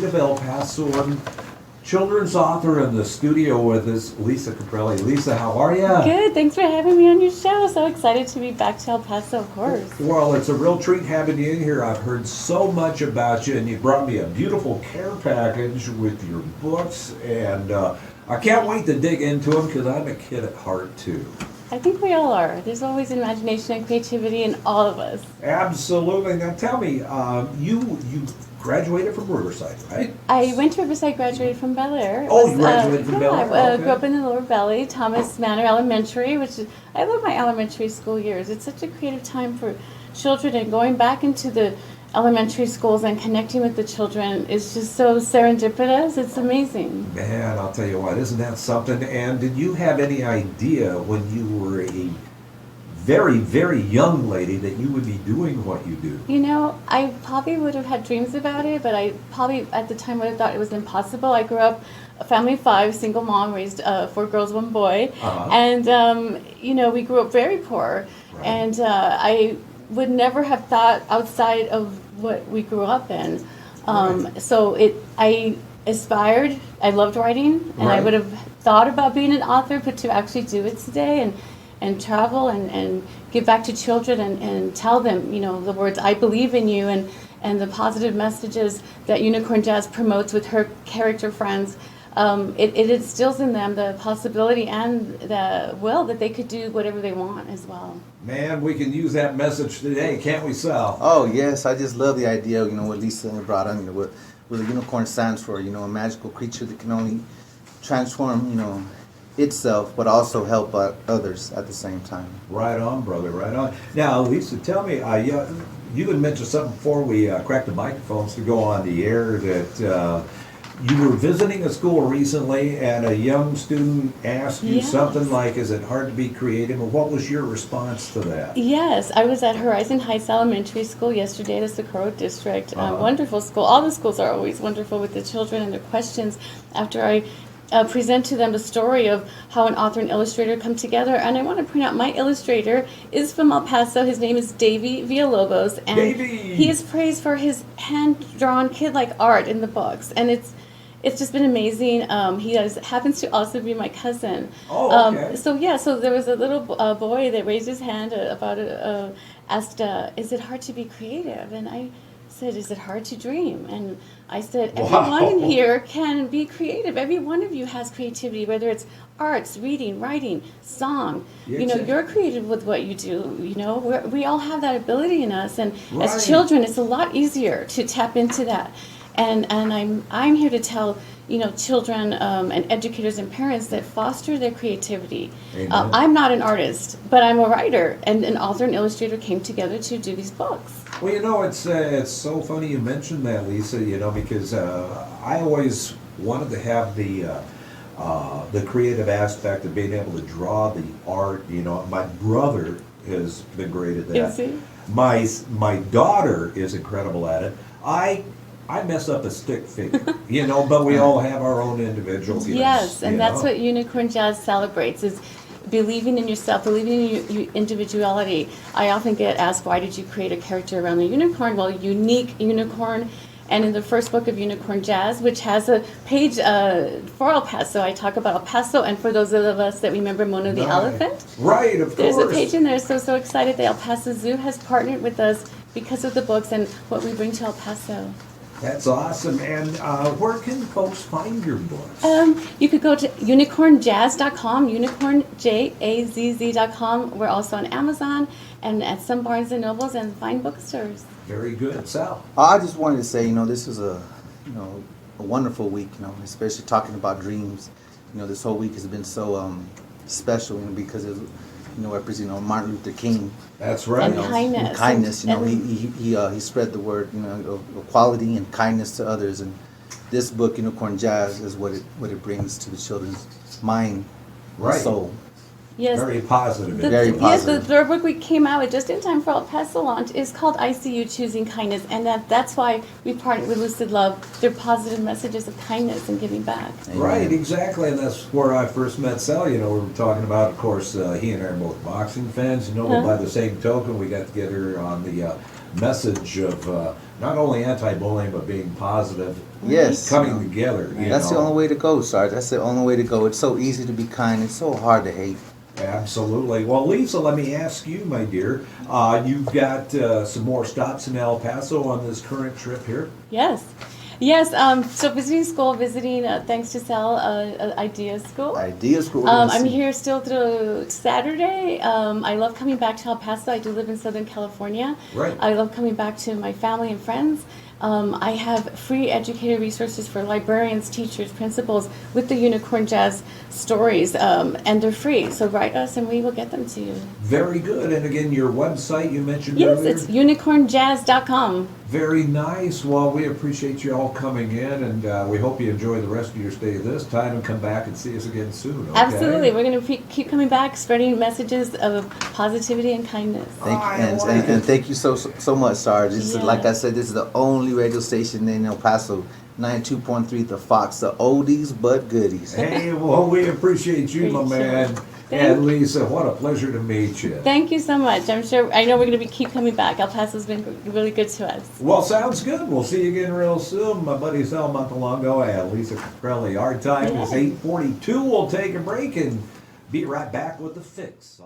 native El Pasoan, children's author in the studio with us, Lisa Caprelli. Lisa, how are you? Good. Thanks for having me on your show. So excited to be back to El Paso, of course. Well, it's a real treat having you in here. I've heard so much about you, and you brought me a beautiful care package with your books, and I can't wait to dig into them because I'm a kid at heart, too. I think we all are. There's always imagination and creativity in all of us. Absolutely. Now tell me, you graduated from Riverside, right? I went to Riverside, graduated from Bel Air. Oh, you graduated from Bel Air? I Okay. grew up in the Lower Valley, Thomas Manor Elementary, which is, I love my elementary school years. It's such a creative time for children, and going back into the elementary schools and connecting with the children is just so serendipitous. It's amazing. Man, I'll tell you what, isn't that something? And did you have any idea when you were a very, very young lady that you would be doing what you do? You know, I probably would have had dreams about it, but I probably at the time would have thought it was impossible. I grew up a family of 5, single mom, raised 4 girls, 1 boy, and you know, we grew up very poor, Right. and I would never have thought outside of what we grew up in. So I aspired. I loved writing, and I Right. would have thought about being an author, but to actually do it today and travel and give back to children and tell them, you know, the words "I believe in you" and the positive messages that Unicorn Jazz promotes with her character friends. It instills in them the possibility and the will that they could do whatever they want as well. Man, we can use that message today, can't we, Sal? Oh yes, I just love the idea. You know what Lisa brought on. You know what the unicorn stands for. You know, a magical creature that can only transform. You know, itself, but also help others at the same time. Right on, brother, right on. Now, Lisa, tell me, you had mentioned something before we cracked the microphones to go on the air that you were visiting a school recently and a young student asked you Yes. something like, is it hard to be creative? And what was your response to that? Yes, I was at Horizon Heights Elementary School yesterday, the Socorro District. Wonderful school. All the schools are always wonderful with the children and their questions after I present to them the story of how an author and illustrator come together. And I want to point out my illustrator is from El Paso. His name is Davey Villalobos, and Davey! he is praised for his hand-drawn kid-like art in the books. And it's just been amazing. He happens to also be my cousin. Oh, okay. So there was a little boy that raised his hand asked, is it hard to be creative? And I said, is it hard to dream? And I said, everyone in here can be creative. Every one of you has creativity, whether it's arts, reading, writing, song. Yeah, you know, exactly. you're creative with what you do. You know, we all have that ability in us. And Right. as children, it's a lot easier to tap into that. And I'm here to tell, you know, children and educators and parents that foster their creativity. Amen. I'm not an artist, but I'm a writer, and an author and illustrator came together to do these books. Well, you know, it's so funny you mentioned that, Lisa, you know, because I always wanted to have the creative aspect of being able to draw the art. You know, my brother has been great at that. Is he? My daughter is incredible at it. I mess up a stick figure, you know, but we all have our own individual gifts. Yes, and you that's know? what Unicorn Jazz celebrates, is believing in yourself, believing in your individuality. I often get asked, why did you create a character around the unicorn? Well, unique unicorn. And in the first book of Unicorn Jazz, which has a page for El Paso, I talk about El Paso, and for those of us that remember Mono the Right. elephant, Right, of there's course. a page in there. So excited that El Paso Zoo has partnered with us because of the books and what we bring to El Paso. That's awesome. And where can folks find your books? You could go to unicornjazz.com, unicornjazz.com. We're also on Amazon and at some Barnes and Nobles and fine bookstores. Very good. Sal? I just wanted to say, you know, this is a wonderful week. You know, especially talking about dreams. You know, this whole week has been so special, you know, because it represents, Martin Luther King. That's right. And kindness. And kindness, you know, And- he spread the word, you know, of equality and kindness to others, and this book, Unicorn Jazz, is what it brings to the children's mind, and Right. soul. Yes. Very positive. Very Yes, the positive. third book we came out with just in time for El Paso launch is called I See You Choosing Kindness, and that's why we partnered with Lucid Love. They're positive messages of kindness and giving back. Right, exactly, and that's where I first met Sal. You know, we were talking about, of course, he and I are both boxing fans. You know, but by the same token, we got together on the message of not only anti-bullying but being positive, Yes. coming together. That's the only way to go, Sarge. That's the only way to go. It's so easy to be kind. It's so hard to hate. Absolutely. Well, Lisa, let me ask you, my dear. You've got some more stops in El Paso on this current trip here. Yes. Yes, so visiting school, visiting Thanks to Sal Idea School. Idea School. I'm here still through Saturday. I love coming back to El Paso. I do live in Southern California. Right. I love coming back to my family and friends. I have free educator resources for librarians, teachers, principals with the Unicorn Jazz stories, and they're free. So write us and we will get them to you. Very good. And again, your website you mentioned Yes, earlier. it's unicornjazz.com. Very nice. Well, we appreciate you all coming in, and we hope you enjoy the rest of your stay this time and come back and see us again soon. Okay? Absolutely. We're going to keep coming back, spreading messages of positivity and kindness. Thank you, I like and it. thank you so much, Sarge. This is, like I said, this is the only radio station in El Paso, 92.3 The Fox, the oldies but goodies. Hey, well, we appreciate you, my Appreciate man. it. And Lisa, what a pleasure to meet you. Thank you so much. I know we're going to keep coming back. El Paso's been really good to us. Well, sounds good. We'll see you again real soon. My buddy Sal Montalongo and Lisa Caprelli. Our time is 8:42. We'll take a break and be right back with the fix.